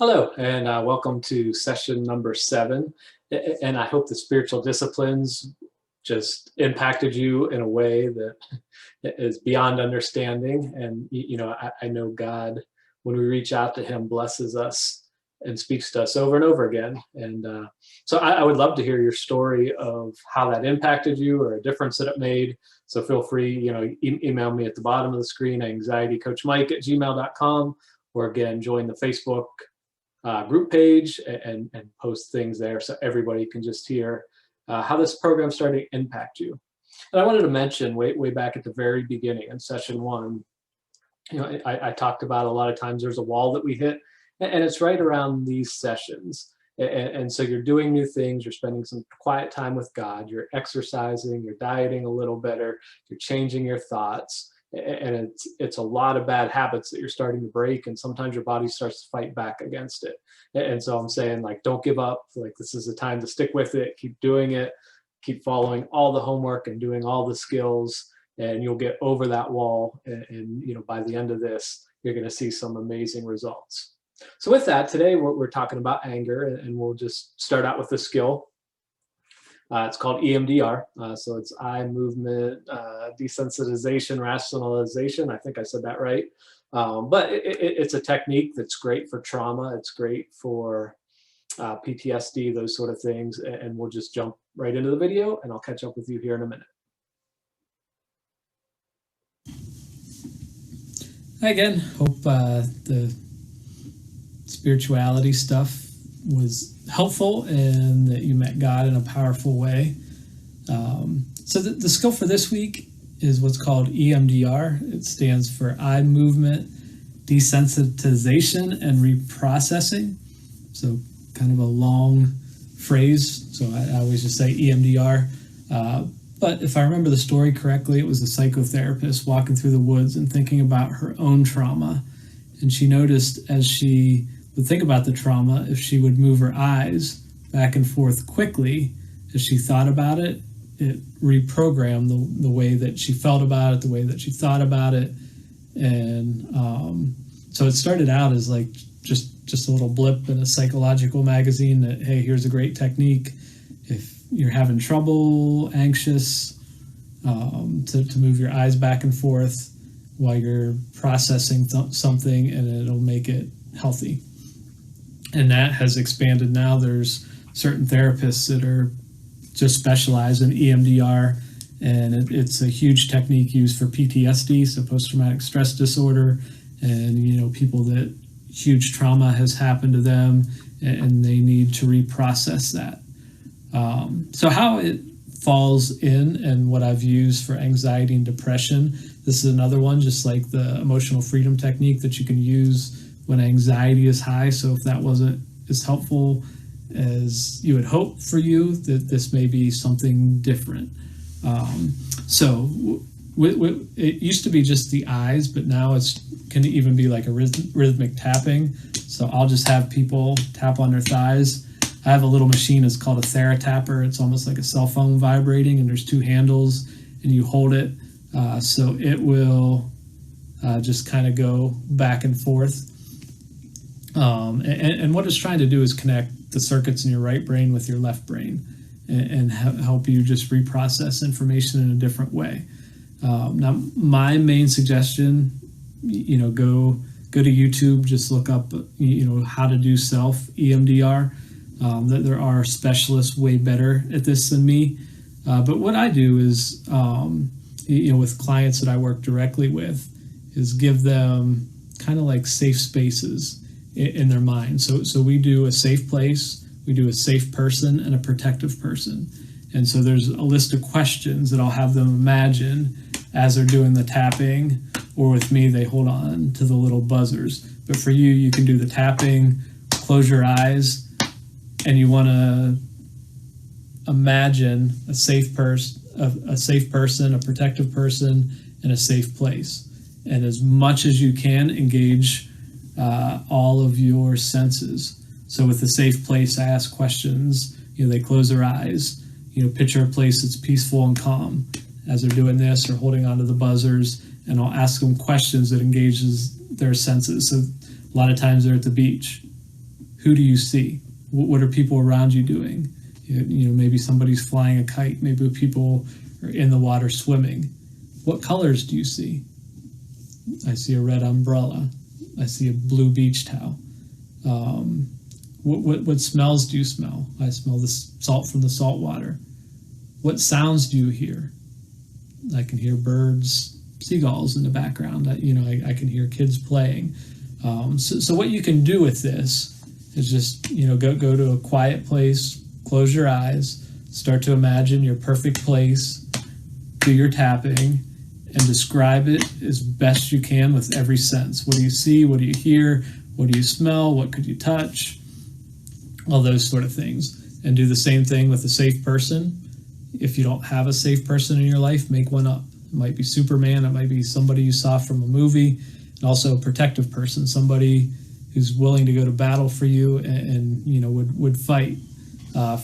Hello, and welcome to session number 7. And I hope the spiritual disciplines just impacted you in a way that is beyond understanding. And, I know God, when we reach out to Him, blesses us and speaks to us over and over again. And so I would love to hear your story of how that impacted you or a difference that it made. So feel free, email me at the bottom of the screen, anxietycoachmike@gmail.com, or again, join the Facebook group page and post things there so everybody can just hear how this program started to impact you. And I wanted to mention way back at the very beginning in session 1, I talked about a lot of times there's a wall that we hit, and it's right around these sessions. And so you're doing new things, you're spending some quiet time with God, you're exercising, you're dieting a little better, you're changing your thoughts, and it's a lot of bad habits that you're starting to break, and sometimes your body starts to fight back against it. And so I'm saying, like, don't give up. Like, this is the time to stick with it, keep doing it, keep following all the homework and doing all the skills, and you'll get over that wall. And by the end of this, you're going to see some amazing results. So with that, today we're talking about anger, and we'll just start out with the skill. It's called EMDR, so it's eye movement desensitization rationalization. I think I said that right. But it's a technique that's great for trauma. It's great for PTSD, those sort of things. And we'll just jump right into the video, and I'll catch up with you here in a minute. Hi again. Hope the spirituality stuff was helpful and that you met God in a powerful way. So the skill for this week is what's called EMDR. It stands for eye movement desensitization and reprocessing. So kind of a long phrase. So I always just say EMDR. But if I remember the story correctly, it was a psychotherapist walking through the woods and thinking about her own trauma. And she noticed as she would think about the trauma, if she would move her eyes back and forth quickly as she thought about it, it reprogrammed the way that she felt about it, the way that she thought about it. And so it started out as like just a little blip in a psychological magazine that, hey, here's a great technique. If you're having trouble, anxious, to move your eyes back and forth while you're processing something, and it'll make it healthy. And that has expanded now. There's certain therapists that are just specialize in EMDR, and it's a huge technique used for PTSD, so post-traumatic stress disorder, and people that huge trauma has happened to them and they need to reprocess that. So how it falls in and what I've used for anxiety and depression, this is another one, just like the emotional freedom technique that you can use when anxiety is high. So if that wasn't as helpful as you would hope for you, that this may be something different. It used to be just the eyes, but now can even be like a rhythmic tapping. So I'll just have people tap on their thighs. I have a little machine, it's called a TheraTapper. It's almost like a cell phone vibrating, and there's 2 handles, and you hold it. So it will just kind of go back and forth. And what it's trying to do is connect the circuits in your right brain with your left brain and help you just reprocess information in a different way. Now, my main suggestion, go to YouTube, just look up, how to do self EMDR. That there are specialists way better at this than me. But what I do is, with clients that I work directly with, is give them kind of like safe spaces in their mind. So we do a safe place, we do a safe person, and a protective person. And so there's a list of questions that I'll have them imagine as they're doing the tapping, or with me, they hold on to the little buzzers. But for you, you can do the tapping, close your eyes, and you want to imagine a safe person, a protective person, and a safe place. And as much as you can, engage all of your senses. So with a safe place, I ask questions. They close their eyes. Picture a place that's peaceful and calm as they're doing this or holding onto the buzzers. And I'll ask them questions that engages their senses. So a lot of times they're at the beach. Who do you see? What are people around you doing? You know, maybe somebody's flying a kite. Maybe people are in the water swimming. What colors do you see? I see a red umbrella. I see a blue beach towel. What smells do you smell? I smell the salt from the salt water. What sounds do you hear? I can hear birds, seagulls in the background. I can hear kids playing. So what you can do with this is just, go to a quiet place, close your eyes, start to imagine your perfect place, do your tapping, and describe it as best you can with every sense. What do you see? What do you hear? What do you smell? What could you touch? All those sort of things. And do the same thing with a safe person. If you don't have a safe person in your life, make one up. It might be Superman. It might be somebody you saw from a movie. And also a protective person, somebody who's willing to go to battle for you and would fight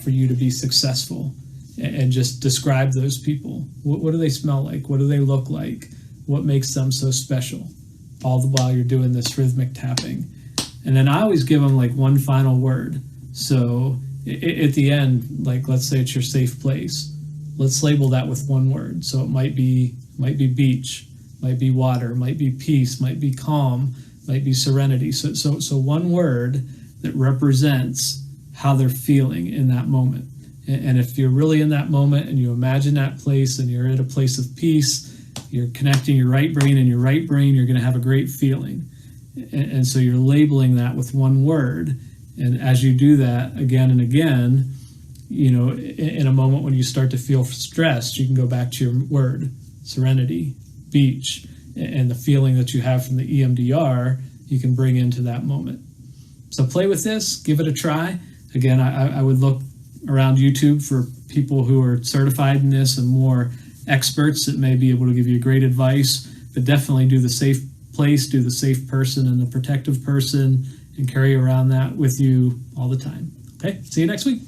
for you to be successful. And just describe those people. What do they smell like? What do they look like? What makes them so special? All the while you're doing this rhythmic tapping. And then I always give them like one final word. So at the end, like let's say it's your safe place. Let's label that with one word. So it might be beach, might be water, might be peace, might be calm, might be serenity. So one word that represents how they're feeling in that moment. And if you're really in that moment and you imagine that place and you're at a place of peace, you're connecting your right brain and your right brain, you're going to have a great feeling. And so you're labeling that with one word. And as you do that again and again, in a moment when you start to feel stressed, you can go back to your word, serenity, beach, and the feeling that you have from the EMDR, you can bring into that moment. So play with this, give it a try. Again, I would look around YouTube for people who are certified in this and more experts that may be able to give you great advice, but definitely do the safe place, do the safe person and the protective person, and carry around that with you all the time. Okay, see you next week.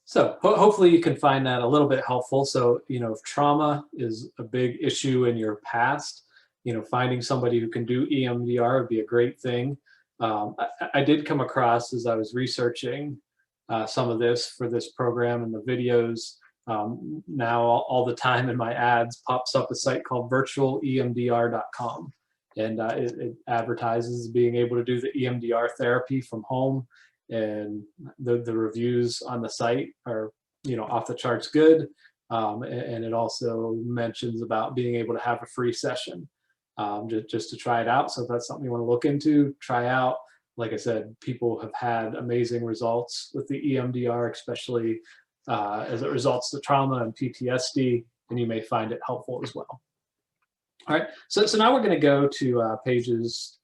So hopefully you can find that a little bit helpful. So, if trauma is a big issue in your past, finding somebody who can do EMDR would be a great thing. I did come across, as I was researching some of this for this program and the videos, now all the time in my ads pops up a site called virtualemdr.com. And it advertises being able to do the EMDR therapy from home. And the reviews on the site are, off the charts good. And it also mentions about being able to have a free session just to try it out. So if that's something you want to look into, try out. Like I said, people have had amazing results with the EMDR, especially as it results to trauma and PTSD, and you may find it helpful as well. All right, so now we're going to go to pages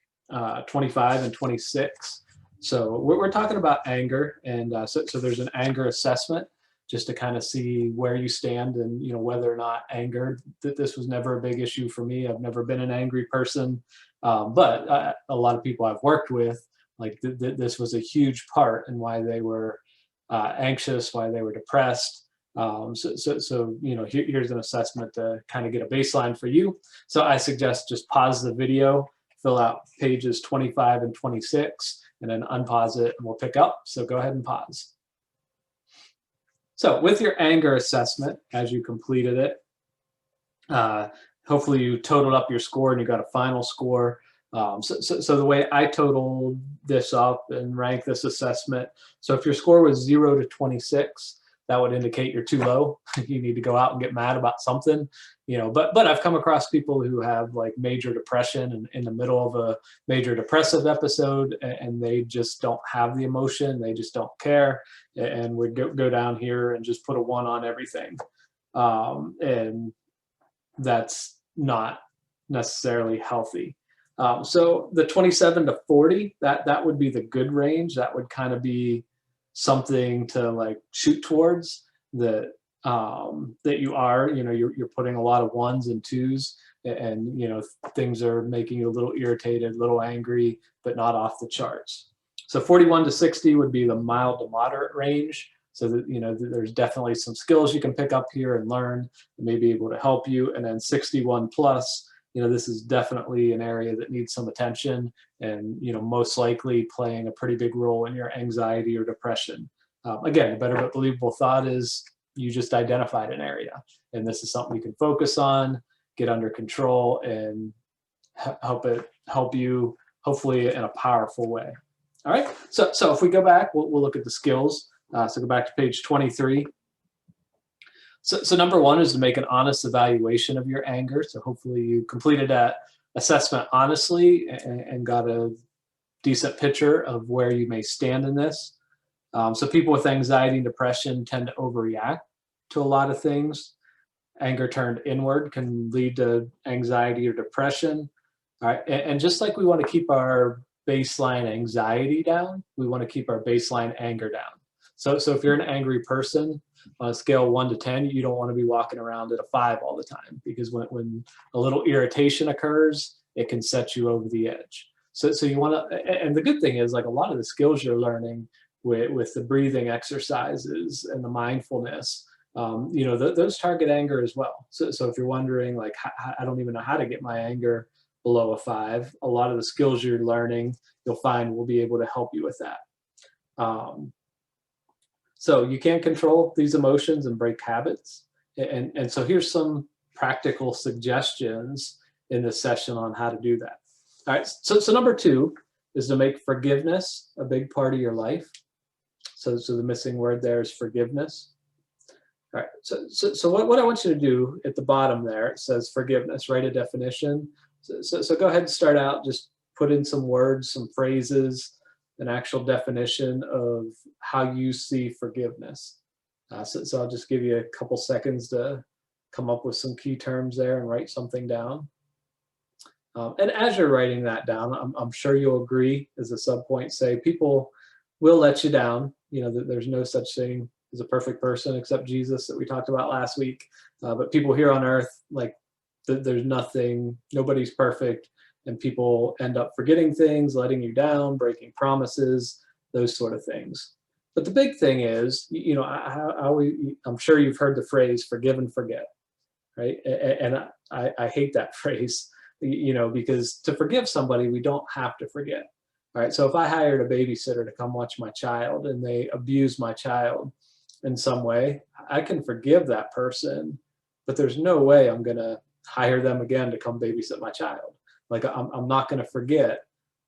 25 and 26. So we're talking about anger, and so there's an anger assessment just to kind of see where you stand and whether or not anger. That this was never a big issue for me. I've never been an angry person, but a lot of people I've worked with, like this was a huge part in why they were anxious, why they were depressed. So here's an assessment to kind of get a baseline for you. So I suggest just pause the video, fill out pages 25 and 26, and then unpause it and we'll pick up. So go ahead and pause. So with your anger assessment, as you completed it, hopefully you totaled up your score and you got a final score. So the way I totaled this up and ranked this assessment, so if your score was 0 to 26, that would indicate you're too low. You need to go out and get mad about something, but I've come across people who have like major depression and in the middle of a major depressive episode, and they just don't have the emotion. They just don't care. And we go down here and just put a 1 on everything. And that's not necessarily healthy. So the 27 to 40, that would be the good range. That would kind of be something to like shoot towards, that you are, you're putting a lot of 1s and 2s, and things are making you a little irritated, a little angry, but not off the charts. So 41 to 60 would be the mild to moderate range. So that there's definitely some skills you can pick up here and learn and may be able to help you. And then 61 plus, this is definitely an area that needs some attention, and most likely playing a pretty big role in your anxiety or depression. Again, the better but believable thought is you just identified an area, and this is something you can focus on, get under control, and help you hopefully in a powerful way. All right, so if we go back, we'll look at the skills. So go back to page 23. So number one is to make an honest evaluation of your anger. So hopefully you completed that assessment honestly and got a decent picture of where you may stand in this. So people with anxiety and depression tend to overreact to a lot of things. Anger turned inward can lead to anxiety or depression. All right, and just like we want to keep our baseline anxiety down, we want to keep our baseline anger down. So if you're an angry person, on a scale of 1 to 10, you don't want to be walking around at a 5 all the time, because when a little irritation occurs, it can set you over the edge. So you want to, and the good thing is, like, a lot of the skills you're learning with the breathing exercises and the mindfulness, those target anger as well. So if you're wondering, like, I don't even know how to get my anger below a 5, a lot of the skills you're learning, you'll find will be able to help you with that. So you can't control these emotions and break habits. And so here's some practical suggestions in this session on how to do that. All right, so number 2 is to make forgiveness a big part of your life. So the missing word there is forgiveness. All right, so what I want you to do at the bottom there, it says forgiveness, write a definition. So go ahead and start out, just put in some words, some phrases, an actual definition of how you see forgiveness. So I'll just give you a couple seconds to come up with some key terms there and write something down. And as you're writing that down, I'm sure you'll agree, as a subpoint, say people will let you down. There's no such thing as a perfect person except Jesus, that we talked about last week. But people here on earth, like, there's nobody's perfect. And people end up forgetting things, letting you down, breaking promises, those sort of things. But the big thing is, I'm sure you've heard the phrase forgive and forget, right? And I hate that phrase, because to forgive somebody, we don't have to forget. All right, so if I hired a babysitter to come watch my child and they abuse my child in some way, I can forgive that person, but there's no way I'm going to hire them again to come babysit my child. Like, I'm not going to forget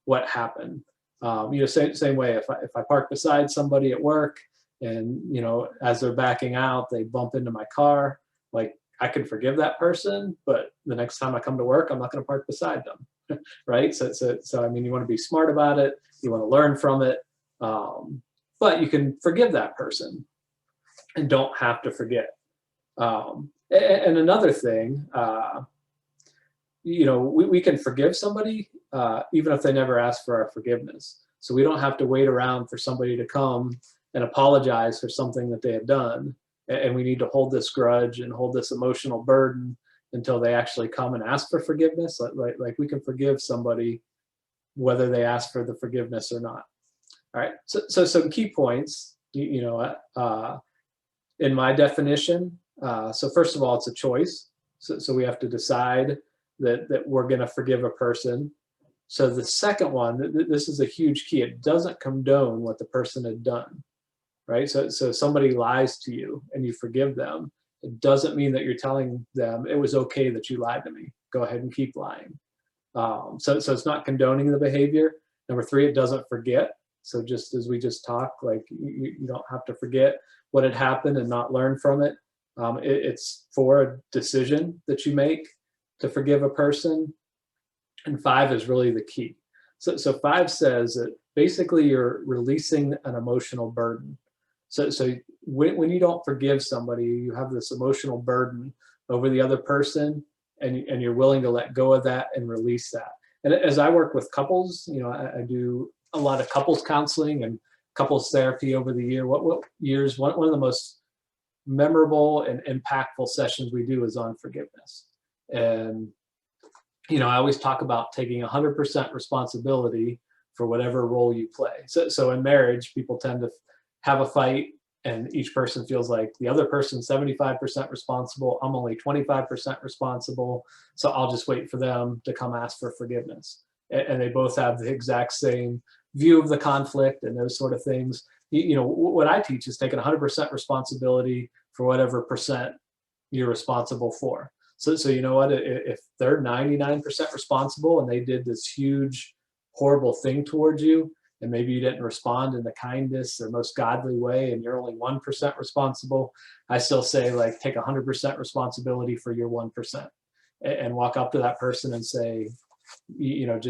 what happened. Same way, if I park beside somebody at work and, as they're backing out, they bump into my car, like, I can forgive that person, but the next time I come to work, I'm not going to park beside them, right? So I mean, you want to be smart about it. You want to learn from it. But you can forgive that person and don't have to forget. And another thing, we can forgive somebody even if they never ask for our forgiveness. So we don't have to wait around for somebody to come and apologize for something that they have done. And we need to hold this grudge and hold this emotional burden until they actually come and ask for forgiveness. Like we can forgive somebody whether they ask for the forgiveness or not. All right, so some key points, in my definition. So first of all, it's a choice. So we have to decide that we're going to forgive a person. So the second one, this is a huge key. It doesn't condone what the person had done, right? So somebody lies to you and you forgive them. It doesn't mean that you're telling them it was okay that you lied to me. Go ahead and keep lying. So it's not condoning the behavior. Number 3, it doesn't forget. So just as we just talked, like you don't have to forget what had happened and not learn from it. It's for a decision that you make to forgive a person. And 5 is really the key. So 5 says that basically you're releasing an emotional burden. So when you don't forgive somebody, you have this emotional burden over the other person, and you're willing to let go of that and release that. And as I work with couples, I do a lot of couples counseling and couples therapy over the year. One of the most memorable and impactful sessions we do is on forgiveness. And I always talk about taking 100% responsibility for whatever role you play. So in marriage, people tend to have a fight, and each person feels like the other person's 75% responsible, I'm only 25% responsible, so I'll just wait for them to come ask for forgiveness. And they both have the exact same view of the conflict and those sort of things. What I teach is taking 100% responsibility for whatever percent you're responsible for. So you know what? If they're 99% responsible and they did this huge, horrible thing towards you, and maybe you didn't respond in the kindest or most godly way, and you're only 1% responsible, I still say, like, take 100% responsibility for your 1%, and walk up to that person and say,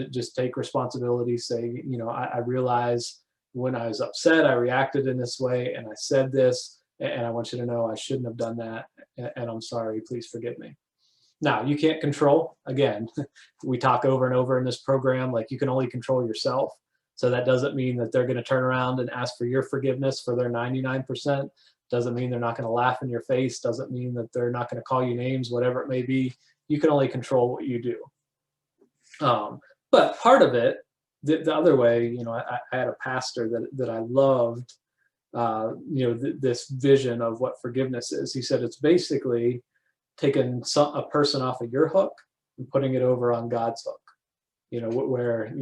just take responsibility. Say, I realize when I was upset, I reacted in this way, and I said this, and I want you to know I shouldn't have done that, and I'm sorry. Please forgive me. Now, you can't control, again, we talk over and over in this program, like, you can only control yourself. So that doesn't mean that they're going to turn around and ask for your forgiveness for their 99%. Doesn't mean they're not going to laugh in your face. Doesn't mean that they're not going to call you names, whatever it may be. You can only control what you do. But part of it, the other way, I had a pastor that I loved, this vision of what forgiveness is. He said it's basically taking a person off of your hook and putting it over on God's hook. Where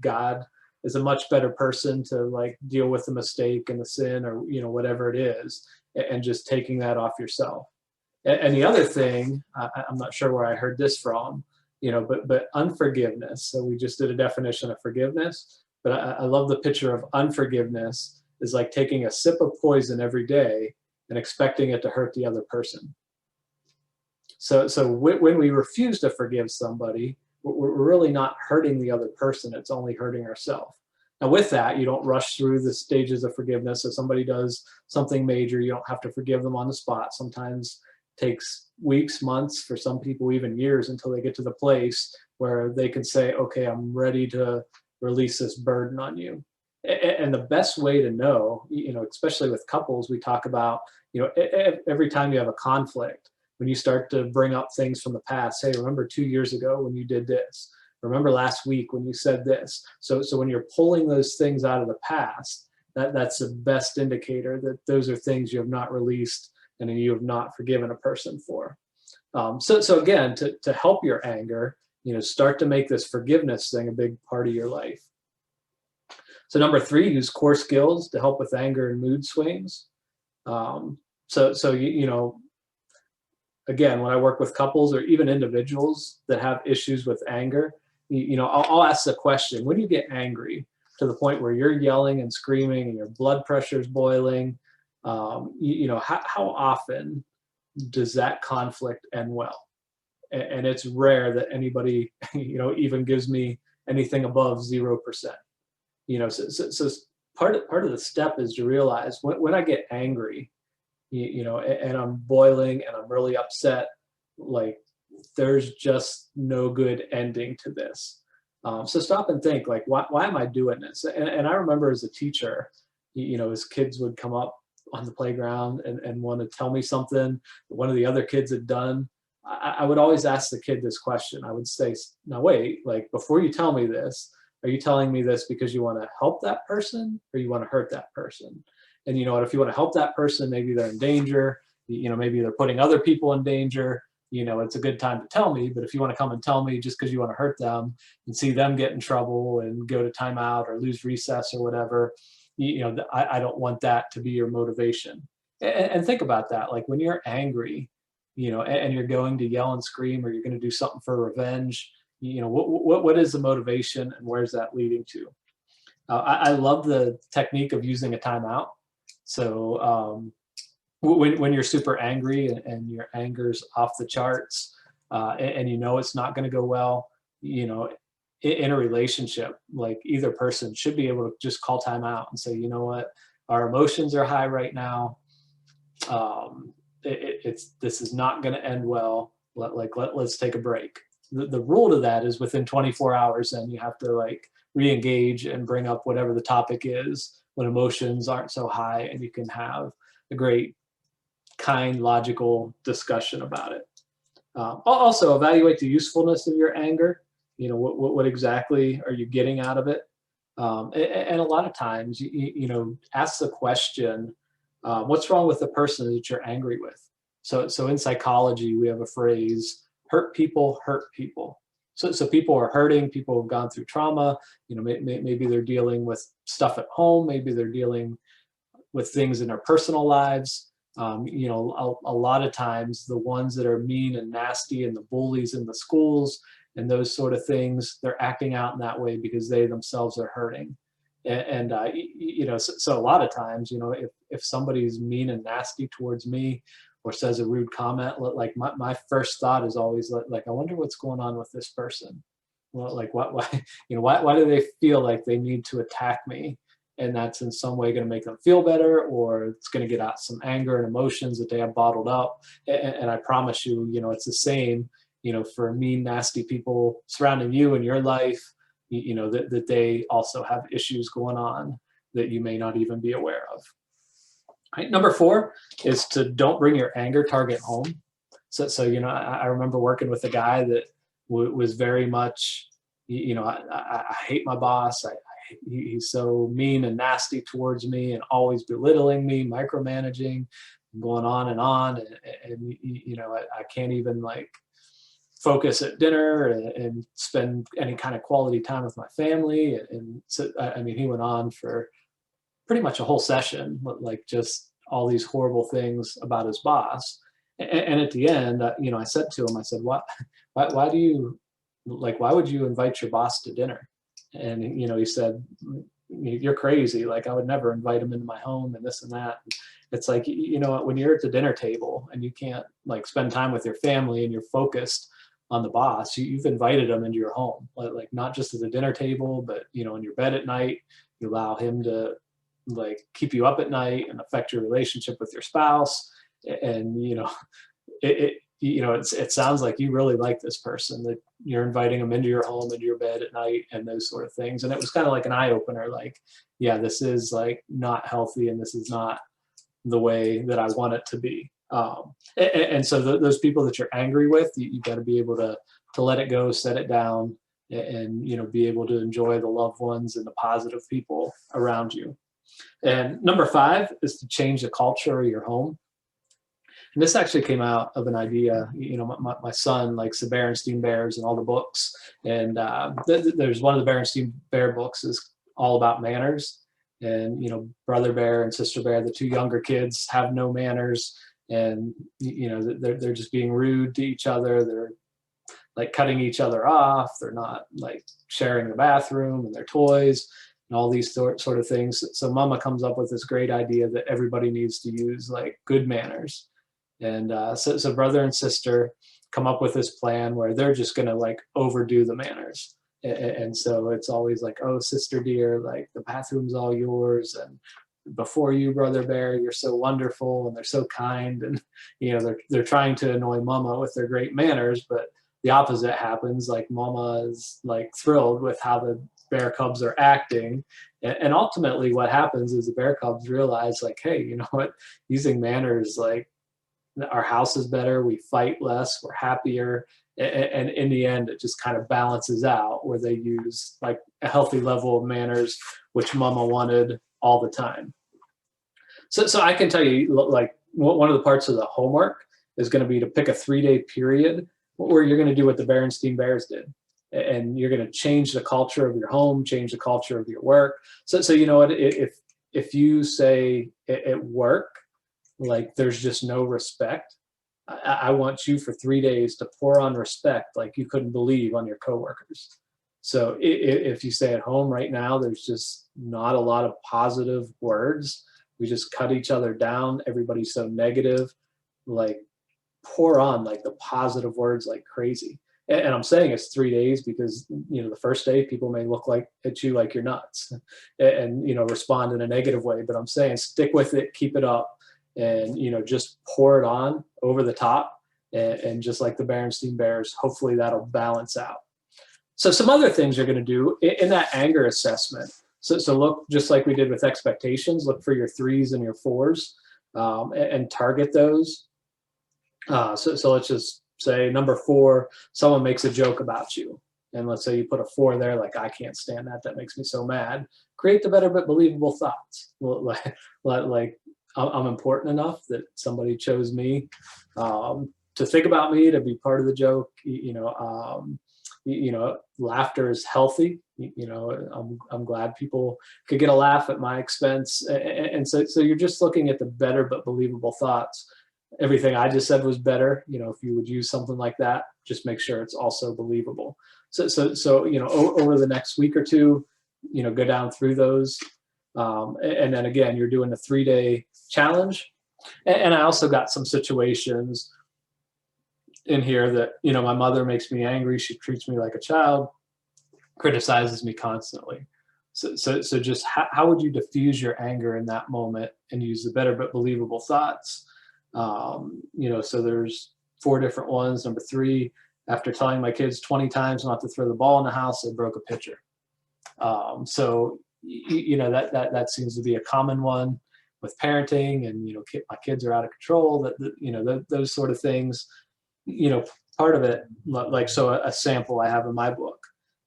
God is a much better person to, like, deal with the mistake and the sin, or whatever it is, and just taking that off yourself. And the other thing, I'm not sure where I heard this from, but unforgiveness. So we just did a definition of forgiveness, but I love the picture of unforgiveness is like taking a sip of poison every day and expecting it to hurt the other person. So when we refuse to forgive somebody, we're really not hurting the other person. It's only hurting ourselves. Now, with that, you don't rush through the stages of forgiveness. If somebody does something major, you don't have to forgive them on the spot. Sometimes it takes weeks, months, for some people even years, until they get to the place where they can say, okay, I'm ready to release this burden on you. And the best way to know, especially with couples, we talk about, every time you have a conflict, when you start to bring up things from the past, hey, remember 2 years ago when you did this? Remember last week when you said this? So when you're pulling those things out of the past, that's the best indicator that those are things you have not released and you have not forgiven a person for. So again, to help your anger, start to make this forgiveness thing a big part of your life. So number 3, use core skills to help with anger and mood swings. Again, when I work with couples or even individuals that have issues with anger, I'll ask the question, when you get angry to the point where you're yelling and screaming and your blood pressure is boiling, how often does that conflict end well? And it's rare that anybody, even gives me anything above 0%. So part of the step is to realize when I get angry, and I'm boiling and I'm really upset, like, there's just no good ending to this. So stop and think, like, why am I doing this? And I remember as a teacher, as kids would come up on the playground and want to tell me something that one of the other kids had done, I would always ask the kid this question. I would say, now wait, like, before you tell me this, are you telling me this because you want to help that person or you want to hurt that person? And you know what, if you want to help that person, maybe they're in danger, maybe they're putting other people in danger, it's a good time to tell me. But if you want to come and tell me just because you want to hurt them and see them get in trouble and go to timeout or lose recess or whatever, I don't want that to be your motivation. And think about that. Like, when you're angry, and you're going to yell and scream, or you're going to do something for revenge, what is the motivation and where's that leading to? I love the technique of using a timeout. So when you're super angry and your anger's off the charts, and it's not going to go well, in a relationship, like, either person should be able to just call time out and say, you know what, our emotions are high right now. This is not going to end well. Let's take a break. The rule to that is within 24 hours, then you have to, like, re-engage and bring up whatever the topic is when emotions aren't so high, and you can have a great, kind, logical discussion about it. Also, evaluate the usefulness of your anger. What exactly are you getting out of it? And a lot of times, ask the question, What's wrong with the person that you're angry with? So in psychology, we have a phrase, hurt people hurt people. So people are hurting, people have gone through trauma, maybe they're dealing with stuff at home, maybe they're dealing with things in their personal lives. A lot of times the ones that are mean and nasty and the bullies in the schools and those sort of things, they're acting out in that way because they themselves are hurting. So a lot of times, if somebody's mean and nasty towards me or says a rude comment, like my first thought is always like, I wonder what's going on with this person. Well, like why, why do they feel like they need to attack me? And that's in some way going to make them feel better, or it's going to get out some anger and emotions that they have bottled up. And I promise you, it's the same, for mean, nasty people surrounding you in your life, that they also have issues going on that you may not even be aware of. Right. Number 4 is to don't bring your anger target home. So I remember working with a guy that was very much, I hate my boss. He's so mean and nasty towards me and always belittling me, micromanaging, going on. And I can't even like focus at dinner and spend any kind of quality time with my family. And so, I mean, he went on for pretty much a whole session, like just all these horrible things about his boss. And at the end, I said to him, I said, why do you, like, why would you invite your boss to dinner? And, he said, you're crazy. Like, I would never invite him into my home and this and that. It's like, when you're at the dinner table and you can't like spend time with your family and you're focused on the boss, you've invited him into your home, like not just at the dinner table, but, in your bed at night. You allow him to like keep you up at night and affect your relationship with your spouse. And, it sounds like you really like this person, that you're inviting them into your home, into your bed at night, and those sort of things. And it was kind of like an eye opener, like, yeah, this is like not healthy, and this is not the way that I want it to be. And so those people that you're angry with, you got to be able to let it go, set it down, and be able to enjoy the loved ones and the positive people around you. And number 5 is to change the culture of your home. And this actually came out of an idea. My son likes the Berenstain Bears and all the books. And there's one of the Berenstain Bear books is all about manners. And, Brother Bear and Sister Bear, the 2 younger kids, have no manners. And, they're just being rude to each other. They're like cutting each other off. They're not like sharing the bathroom and their toys and all these sort of things. So Mama comes up with this great idea that everybody needs to use like good manners. And so brother and sister come up with this plan where they're just going to like overdo the manners. And so it's always like, oh, sister dear, like the bathroom's all yours. And before you, Brother Bear, you're so wonderful and they're so kind. And, they're trying to annoy Mama with their great manners, but the opposite happens. Like Mama is like thrilled with how the bear cubs are acting. And ultimately what happens is the bear cubs realize like, hey, you know what, using manners, like our house is better, we fight less, we're happier. And in the end, it just kind of balances out where they use like a healthy level of manners, which Mama wanted all the time. So I can tell you, like one of the parts of the homework is going to be to pick a 3-day period where you're going to do what the Berenstain Bears did. And you're going to change the culture of your home, change the culture of your work. So you know what, if you say at work, like there's just no respect, I want you for 3 days to pour on respect like you couldn't believe on your coworkers. So if you say at home right now, there's just not a lot of positive words. We just cut each other down. Everybody's so negative. Like pour on like the positive words like crazy. And I'm saying it's 3 days because, the first day people may look like at you like you're nuts and, respond in a negative way. But I'm saying stick with it, keep it up. And, just pour it on over the top. And just like the Berenstain Bears, hopefully that'll balance out. So some other things you're going to do in that anger assessment. So look, just like we did with expectations, look for your 3s and your 4s and target those. So let's just say number 4, someone makes a joke about you. And let's say you put a 4 there, like, I can't stand that. That makes me so mad. Create the better but believable thoughts. Like I'm important enough that somebody chose me to think about me, to be part of the joke. Laughter is healthy. I'm glad people could get a laugh at my expense. And so you're just looking at the better but believable thoughts. Everything I just said was better. If you would use something like that, just make sure it's also believable. So over the next week or two, go down through those. And then again, you're doing a 3-day challenge. And I also got some situations in here that, my mother makes me angry. She treats me like a child, criticizes me constantly. So just how would you diffuse your anger in that moment and use the better but believable thoughts? So there's 4 different ones. Number 3, after telling my kids 20 times not to throw the ball in the house, they broke a pitcher. That seems to be a common one with parenting, and my kids are out of control. Those sort of things. Part of it, like a sample I have in my book.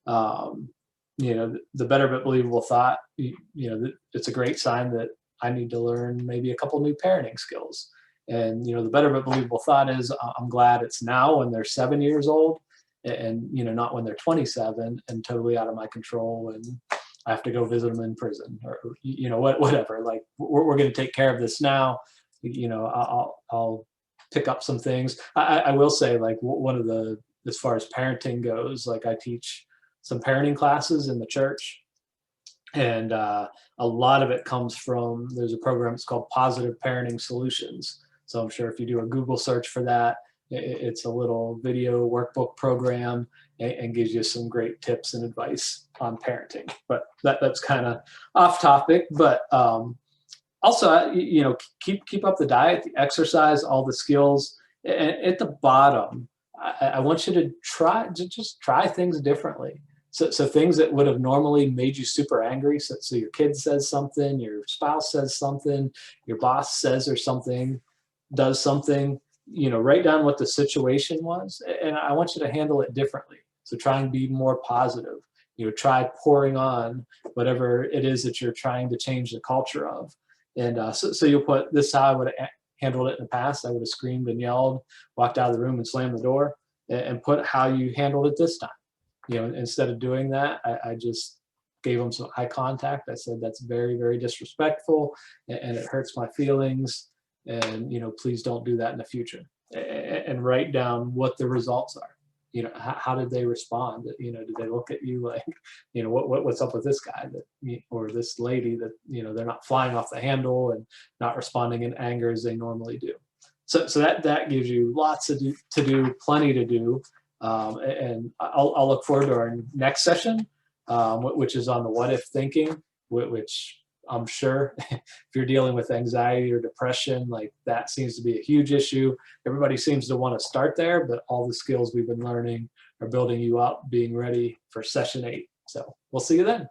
The better but believable thought. It's a great sign that I need to learn maybe a couple new parenting skills. And the better but believable thought is, I'm glad it's now when they're 7 years old, and not when they're 27 and totally out of my control, and I have to go visit them in prison, or whatever. Like, we're going to take care of this now. I'll pick up some things. I will say, like, one of the, as far as parenting goes, like, I teach some parenting classes in the church, and a lot of it comes from, there's a program, it's called Positive Parenting Solutions. So I'm sure if you do a Google search for that, it's a little video workbook program, and gives you some great tips and advice on parenting. But that's kind of off topic. But also, keep up the diet, the exercise, all the skills. And at the bottom, I want you to just try things differently. So things that would have normally made you super angry. So your kid says something, your spouse says something, your boss says or something, does something. Write down what the situation was, and I want you to handle it differently. So try and be more positive. Try pouring on whatever it is that you're trying to change the culture of. And so you'll put, this is how I would have handled it in the past. I would have screamed and yelled, walked out of the room and slammed the door, and put how you handled it this time. Instead of doing that, I just gave them some eye contact. I said, that's very, very disrespectful, and it hurts my feelings. And, please don't do that in the future. And write down what the results are. How did they respond? Did they look at you like, what's up with this guy or this lady that, they're not flying off the handle and not responding in anger as they normally do. So that gives you lots to do, plenty to do. And I'll look forward to our next session, which is on the what if thinking, which I'm sure if you're dealing with anxiety or depression, like, that seems to be a huge issue. Everybody seems to want to start there, but all the skills we've been learning are building you up, being ready for session 8. So we'll see you then.